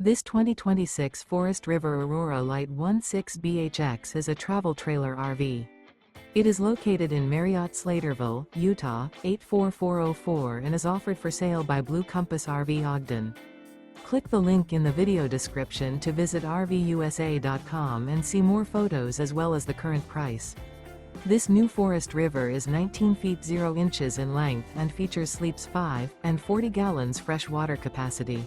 This 2026 Forest River Aurora Light 16BHX is a travel trailer RV. It is located in Marriott-Slaterville, Utah, 84404 and is offered for sale by Blue Compass RV Ogden. Click the link in the video description to visit RVUSA.com and see more photos as well as the current price. This new Forest River is 19 feet 0 inches in length and features sleeps 5 and 40 gallons fresh water capacity.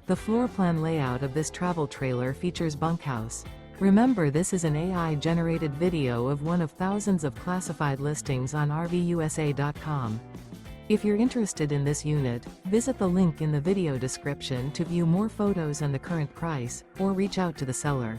The floor plan layout of this travel trailer features bunkhouse. Remember, this is an AI-generated video of one of thousands of classified listings on RVUSA.com. If you're interested in this unit, visit the link in the video description to view more photos and the current price, or reach out to the seller.